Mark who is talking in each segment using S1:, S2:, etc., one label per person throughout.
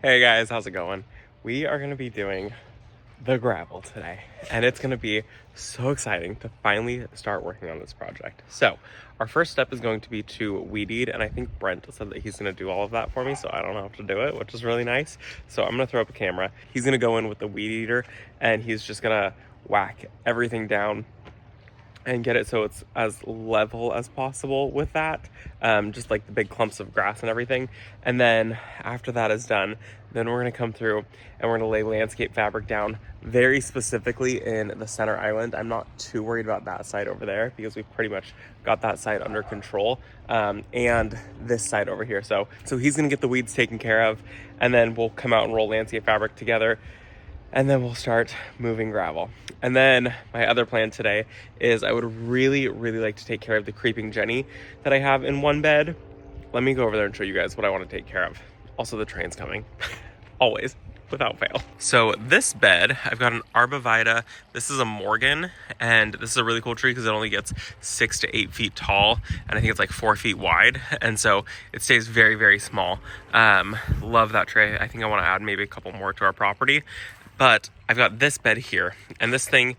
S1: Hey guys, how's it going? We are going to be doing the gravel today, and it's going to be so exciting to finally start working on this project. So our first step is going to be to weed eat, and I think Brent said that he's going to do all of that for me, so I don't have to do it, which is really nice. So I'm going to throw up a camera. He's going to go in with the weed eater, and he's just going to whack everything down and get it so it's as level as possible with that, just like the big clumps of grass and everything. And then after that is done, then we're going to come through and we're going to lay landscape fabric down very specifically in the center island. I'm not too worried about that side over there because we've pretty much got that side under control, and this side over here. So he's going to get the weeds taken care of, and then we'll come out and roll landscape fabric together, and then we'll start moving gravel. And then my other plan today is I would really like to take care of the creeping Jenny that I have in one bed. Let me go over there and show you guys what I want to take care of. Also, the train's coming. Always, without fail. So this bed, I've got an Arbovita. This is a Morgan, and this is a really cool tree because it only gets 6 to 8 feet tall, and I think it's like 4 feet wide, and so it stays very small. Love that tree. I think I want to add maybe a couple more to our property. But I've got this bed here, and this thing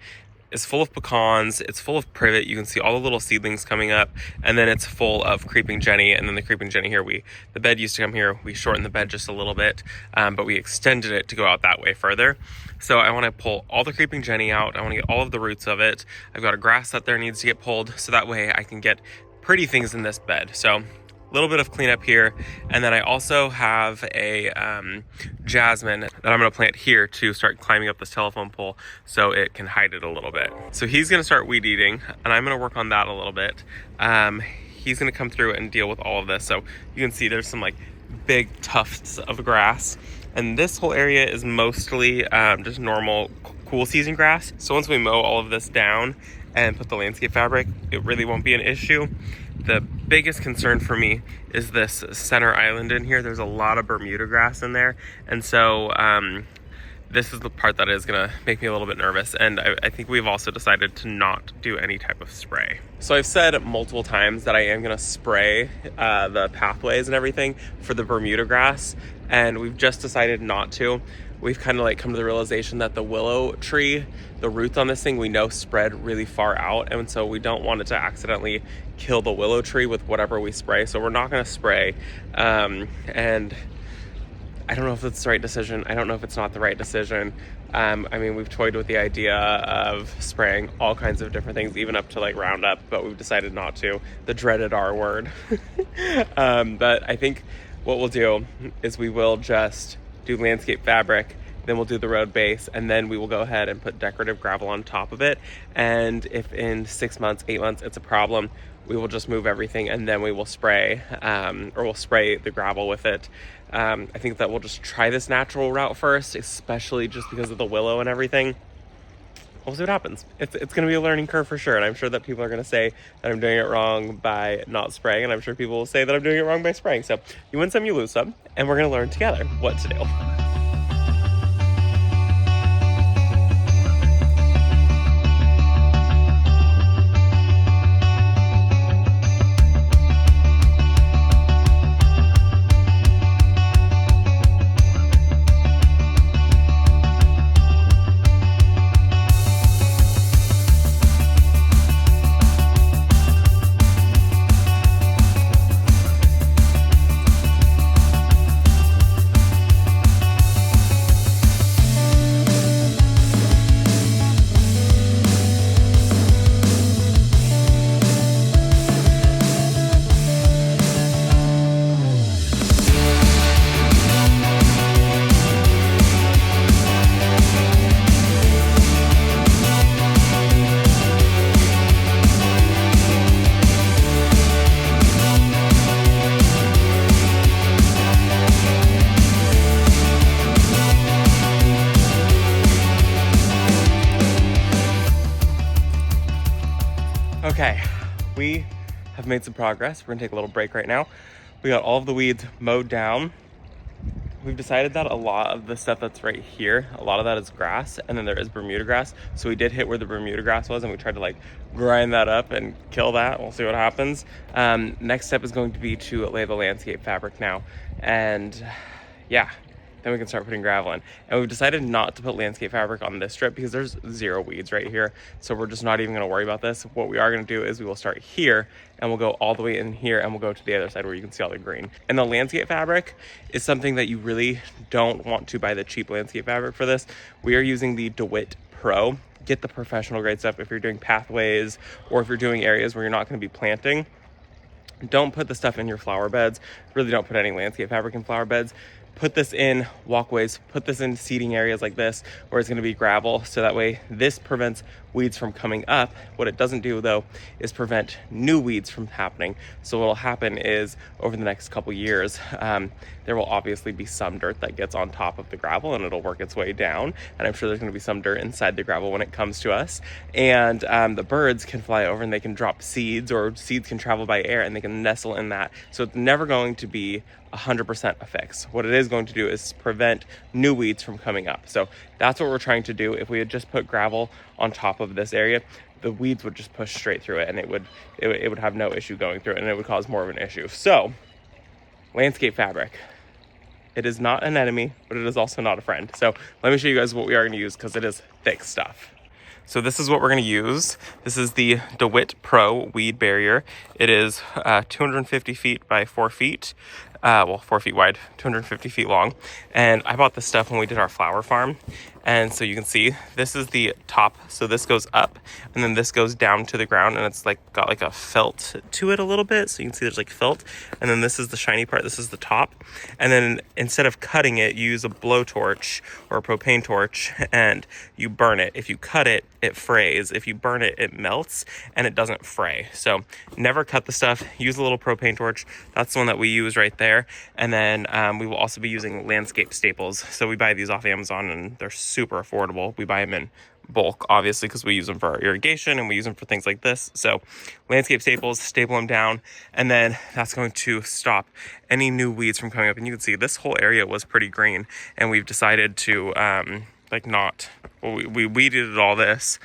S1: is full of pecans. It's full of privet. You can see all the little seedlings coming up, and then it's full of creeping Jenny. And then the creeping Jenny here, the bed used to come here. We shortened the bed just a little bit, but we extended it to go out that way further. So I want to pull all the creeping Jenny out. I want to get all of the roots of it. I've got a grass that there needs to get pulled, so that way I can get pretty things in this bed. So little bit of cleanup here, and then I also have a jasmine that I'm going to plant here to start climbing up this telephone pole so it can hide it a little bit. So he's going to start weed eating, and I'm going to work on that a little bit. He's going to come through and deal with all of this. So you can see there's some like big tufts of grass, and this whole area is mostly just normal cool season grass. So once we mow all of this down and put the landscape fabric, it really won't be an issue. The biggest concern for me is this center island in here. There's a lot of Bermuda grass in there, and so this is the part that is gonna make me a little bit nervous. And I think we've also decided to not do any type of spray. So I've said multiple times that I am gonna spray the pathways and everything for the Bermuda grass, and we've just decided not to. We've kind of like come to the realization that the willow tree, the roots on this thing, we know spread really far out, and so we don't want it to accidentally kill the willow tree with whatever we spray. So we're not going to spray, and I don't know if it's the right decision. I don't know if it's not the right decision. I mean, we've toyed with the idea of spraying all kinds of different things, even up to like Roundup, but we've decided not to. The dreaded R word. But I think what we'll do is we will just do landscape fabric, then we'll do the road base, and then we will go ahead and put decorative gravel on top of it. And if in 6 months, 8 months, it's a problem, we will just move everything, and then we will spray, or we'll spray the gravel with it. I think that we'll just try this natural route first, especially just because of the willow and everything. We'll see what happens. It's going to be a learning curve for sure, and I'm sure that people are going to say that I'm doing it wrong by not spraying, and I'm sure people will say that I'm doing it wrong by spraying. So you win some, you lose some, and we're going to learn together what to do. Okay, we have made some progress. We're gonna take a little break right now. We got all of the weeds mowed down. We've decided that a lot of the stuff that's right here, a lot of that is grass, and then there is Bermuda grass. So we did hit where the Bermuda grass was, and we tried to like grind that up and kill that. We'll see what happens. Next step is going to be to lay the landscape fabric now. And yeah, then we can start putting gravel in. And we've decided not to put landscape fabric on this strip because there's 0 weeds right here. So we're just not even gonna worry about this. What we are gonna do is we will start here and we'll go all the way in here and we'll go to the other side where you can see all the green. And the landscape fabric is something that you really don't want to buy the cheap landscape fabric for this. We are using the DeWitt Pro. Get the professional grade stuff if you're doing pathways or if you're doing areas where you're not gonna be planting. Don't put the stuff in your flower beds. Really don't put any landscape fabric in flower beds. Put this in walkways, put this in seating areas like this where it's gonna be gravel, so that way this prevents weeds from coming up. What it doesn't do though is prevent new weeds from happening. So what'll happen is over the next couple years, there will obviously be some dirt that gets on top of the gravel and it'll work its way down. And I'm sure there's gonna be some dirt inside the gravel when it comes to us. And the birds can fly over and they can drop seeds, or seeds can travel by air and they can nestle in that. So it's never going to be 100% a fix. What it is going to do is prevent new weeds from coming up. So that's what we're trying to do. If we had just put gravel on top of this area, the weeds would just push straight through it and it would have no issue going through it, and it would cause more of an issue. So landscape fabric, it is not an enemy, but it is also not a friend. So let me show you guys what we are going to use, because it is thick stuff. So this is what we're going to use. This is the DeWitt Pro Weed Barrier. It is 250 feet by 4 feet. 4 feet wide, 250 feet long. And I bought this stuff when we did our flower farm. And so you can see this is the top. So this goes up and then this goes down to the ground, and it's like got like a felt to it a little bit. So you can see there's like felt. And then this is the shiny part. This is the top. And then instead of cutting it, you use a blowtorch or a propane torch and you burn it. If you cut it, it frays. If you burn it, it melts and it doesn't fray. So never cut the stuff. Use a little propane torch. That's the one that we use right there. And then we will also be using landscape staples. So we buy these off Amazon and they're super affordable. We buy them in bulk, obviously, because we use them for our irrigation and we use them for things like this. So landscape staples, staple them down, and then that's going to stop any new weeds from coming up. And you can see this whole area was pretty green, and we've decided to we weeded all this.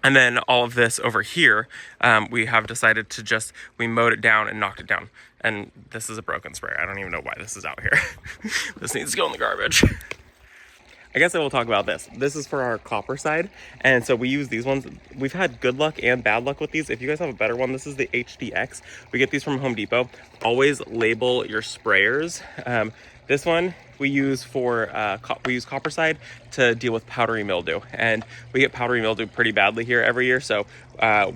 S1: And then all of this over here, we have decided to we mowed it down and knocked it down. And this is a broken sprayer. I don't even know why this is out here. This needs to go in the garbage. I guess I will talk about this. This is for our copper side. And so we use these ones. We've had good luck and bad luck with these. If you guys have a better one, this is the HDX. We get these from Home Depot. Always label your sprayers. This one we use for we use copper side to deal with powdery mildew, and we get powdery mildew pretty badly here every year. So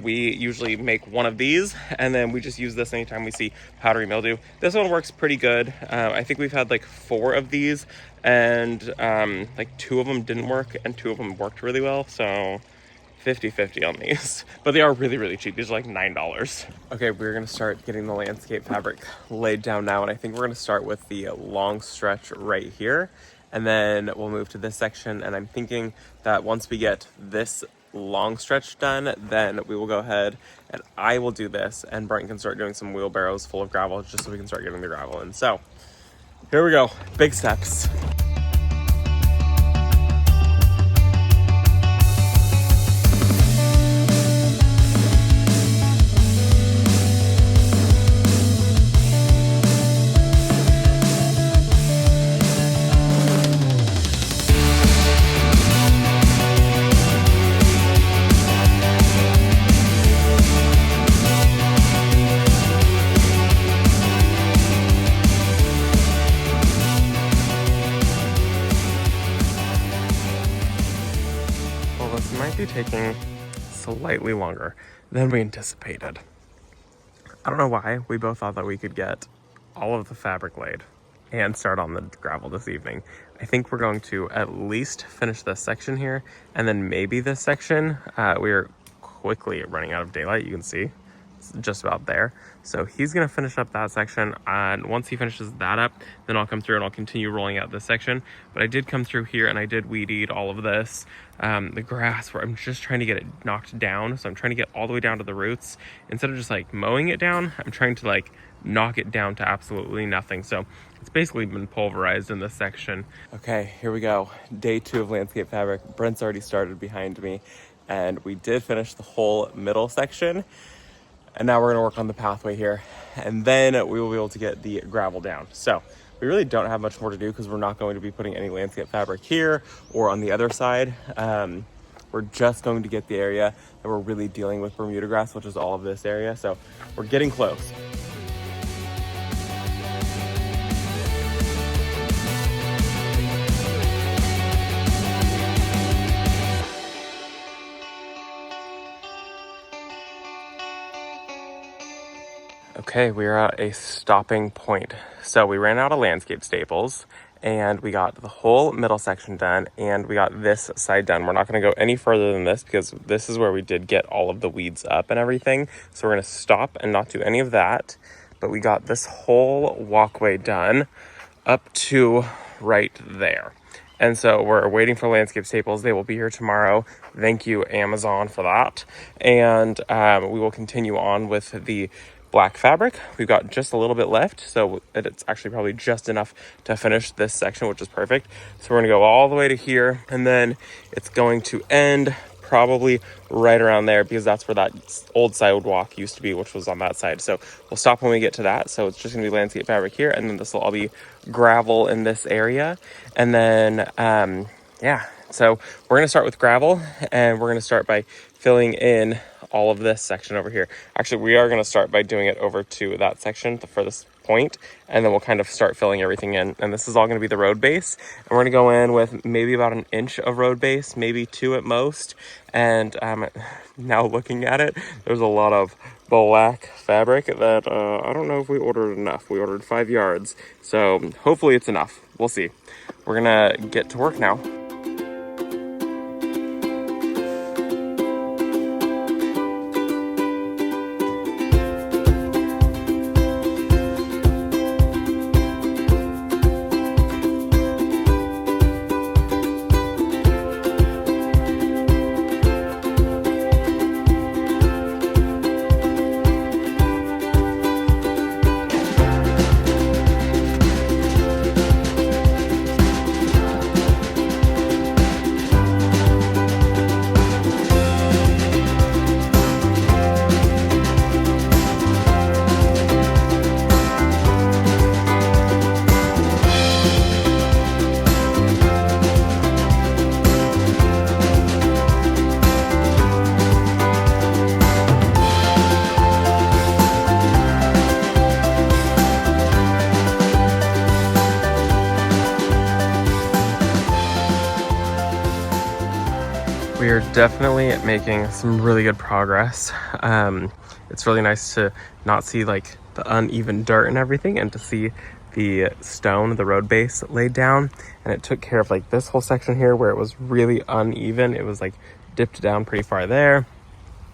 S1: we usually make one of these, and then we just use this anytime we see powdery mildew. This one works pretty good. I think we've had like 4 of these, and like 2 of them didn't work, and 2 of them worked really well. So 50-50 on these, but they are really, really cheap. These are like $9. Okay, we're gonna start getting the landscape fabric laid down now, and I think we're gonna start with the long stretch right here, and then we'll move to this section. And I'm thinking that once we get this long stretch done, then we will go ahead and I will do this, and Brent can start doing some wheelbarrows full of gravel just so we can start getting the gravel in. So here we go, big steps. Taking slightly longer than we anticipated. I don't know why. We both thought that we could get all of the fabric laid and start on the gravel this evening. I think we're going to at least finish this section here, and then maybe this section. We are quickly running out of daylight. You can see it's just about there. So he's gonna finish up that section, and once he finishes that up, then I'll come through and I'll continue rolling out this section. But I did come through here and I did weed eat all of this. The grass, where I'm just trying to get it knocked down. So I'm trying to get all the way down to the roots. Instead of just like mowing it down, I'm trying to like knock it down to absolutely nothing. So it's basically been pulverized in this section. Okay, here we go. Day 2 of landscape fabric. Brent's already started behind me, and we did finish the whole middle section. And now we're gonna work on the pathway here, and then we will be able to get the gravel down. So we're we really don't have much more to do because we're not going to be putting any landscape fabric here or on the other side. We're just going to get the area that we're really dealing with Bermuda grass, which is all of this area. So we're getting close. Okay, we are at a stopping point. So we ran out of landscape staples and we got the whole middle section done and we got this side done. We're not going to go any further than this because this is where we did get all of the weeds up and everything. So we're going to stop and not do any of that. But we got this whole walkway done up to right there. And so we're waiting for landscape staples. They will be here tomorrow. Thank you, Amazon, for that. And we will continue on with the black fabric. We've got just a little bit left, so it's actually probably just enough to finish this section, which is perfect. So we're gonna go all the way to here, and then it's going to end probably right around there because that's where that old sidewalk used to be, which was on that side. So we'll stop when we get to that. So it's just gonna be landscape fabric here, and then this will all be gravel in this area. And then yeah, so we're gonna start with gravel, and we're gonna start by filling in all of this section over here. Actually, we are going to start by doing it over to that section, the furthest point, and then we'll kind of start filling everything in. And this is all going to be the road base. And we're going to go in with maybe about an inch of road base, maybe 2 at most. And now looking at it, there's a lot of black fabric that I don't know if we ordered enough. We ordered 5 yards. So hopefully it's enough. We'll see. We're going to get to work now. We are definitely making some really good progress. It's really nice to not see like the uneven dirt and everything, and to see the stone, the road base laid down. And it took care of like this whole section here where it was really uneven. It was like dipped down pretty far there.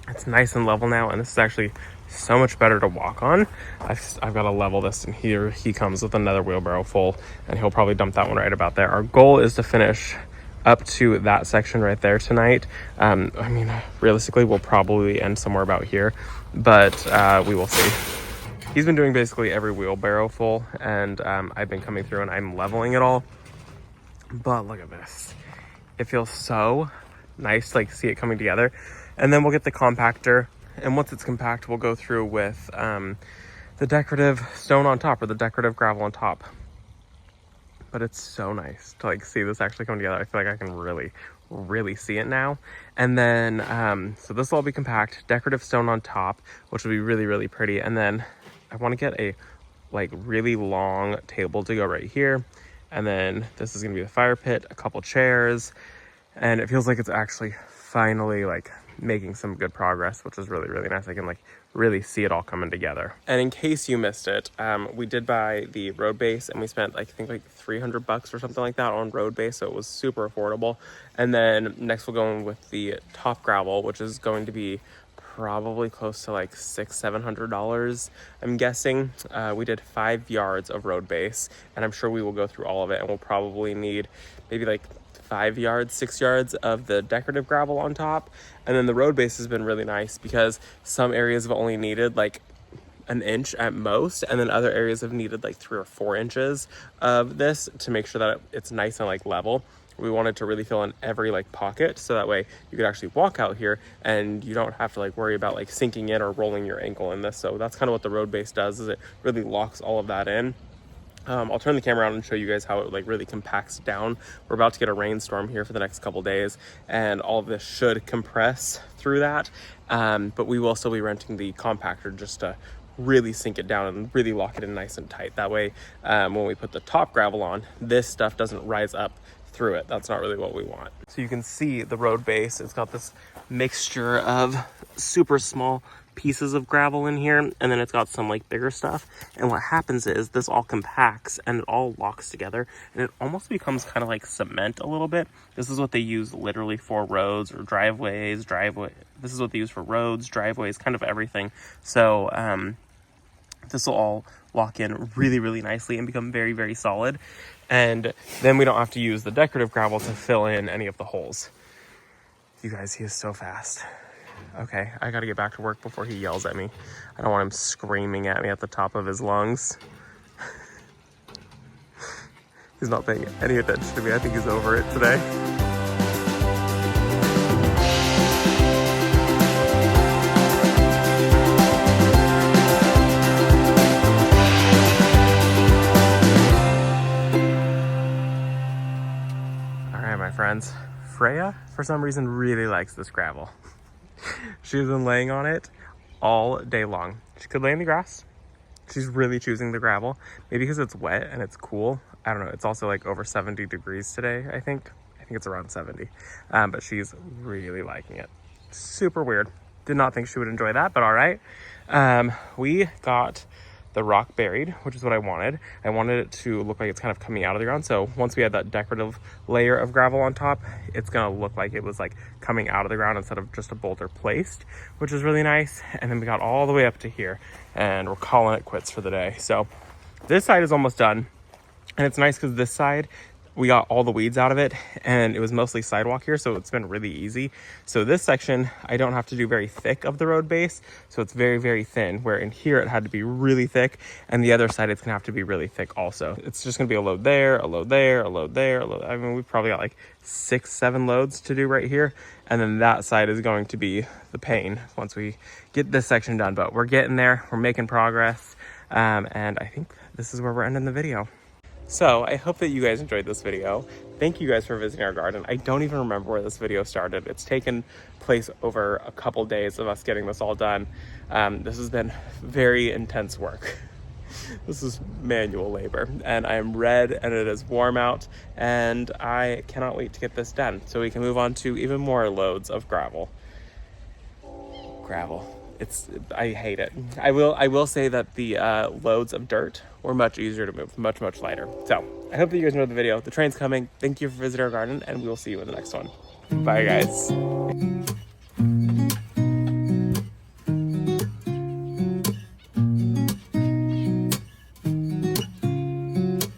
S1: It's nice and level now, and this is actually so much better to walk on. I've got to level this, and here he comes with another wheelbarrow full, and he'll probably dump that one right about there. Our goal is to finish up to that section right there tonight. I mean, realistically, we'll probably end somewhere about here, but we will see. He's been doing basically every wheelbarrow full, and I've been coming through and I'm leveling it all. But look at this. It feels so nice to like see it coming together. And then we'll get the compactor, and once it's compact, we'll go through with the decorative stone on top, or the decorative gravel on top. But it's so nice to like see this actually come together. I feel like I can really see it now. And then so this will all be compact, decorative stone on top, which will be really pretty. And then I want to get a like really long table to go right here, and then this is gonna be the fire pit, a couple chairs, and it feels like it's actually finally like making some good progress, which is really nice. I can like really see it all coming together. And in case you missed it, we did buy the road base, and we spent I think like $300 or something like that on road base, so it was super affordable. And then next we'll go in with the top gravel, which is going to be probably close to like $600-700, I'm guessing. We did 5 yards of road base, and I'm sure we will go through all of it, and we'll probably need maybe like 5 yards, 6 yards of the decorative gravel on top. And then the road base has been really nice because some areas have only needed like an inch at most, and then other areas have needed like 3 or 4 inches of this to make sure that it's nice and like level. We wanted to really fill in every like pocket, so that way you could actually walk out here and you don't have to like worry about like sinking in or rolling your ankle in this. So that's kind of what the road base does, is it really locks all of that in. I'll turn the camera on and show you guys how it like really compacts down. We're about to get a rainstorm here for the next couple days, and all of this should compress through that. But we will still be renting the compactor just to really sink it down and really lock it in nice and tight. That way, when we put the top gravel on, this stuff doesn't rise up through it. That's not really what we want. So you can see the road base. It's got this mixture of super small pieces of gravel in here, and then it's got some like bigger stuff. And what happens is this all compacts and it all locks together, and it almost becomes kind of like cement a little bit. This is what they use literally for roads or driveways. This is what they use for roads, driveways, kind of everything. So this will all lock in really, really nicely and become very, very solid. And then we don't have to use the decorative gravel to fill in any of the holes. You guys, he is so fast. Okay, I gotta get back to work before he yells at me. I don't want him screaming at me at the top of his lungs. He's not paying any attention to me. I think he's over it today. All right, my friends. Freya, for some reason, really likes this gravel. She's been laying on it all day long. She could lay in the grass. She's really choosing the gravel. Maybe because it's wet and it's cool. I don't know. It's also like over 70 degrees today, I think. I think it's around 70. But she's really liking it. Super weird. Did not think she would enjoy that, but all right. We got the rock buried, which is what I wanted. I wanted it to look like it's kind of coming out of the ground. So once we had that decorative layer of gravel on top, it's gonna look like it was like coming out of the ground instead of just a boulder placed, which is really nice. And then we got all the way up to here and we're calling it quits for the day. So this side is almost done. And it's nice because this side, we got all the weeds out of it and it was mostly sidewalk here, so it's been really easy. So this section, I don't have to do very thick of the road base, so it's very, very thin, where in here it had to be really thick, and the other side it's gonna have to be really thick also. It's just gonna be a load there, a load there, a load there, a load. I mean, we've probably got like 6-7 loads to do right here, and then that side is going to be the pain once we get this section done. But we're getting there, we're making progress, and I think this is where we're ending the video. So I hope that you guys enjoyed this video. Thank you guys for visiting our garden. I don't even remember where this video started. It's taken place over a couple days of us getting this all done. This has been very intense work. This is manual labor, and I am red and it is warm out, and I cannot wait to get this done so we can move on to even more loads of gravel. I hate it. I will say that the loads of dirt were much easier to move, much lighter. So I hope that you guys enjoyed the video. The train's coming. Thank you for visiting our garden, and we will see you in the next one. Bye, guys.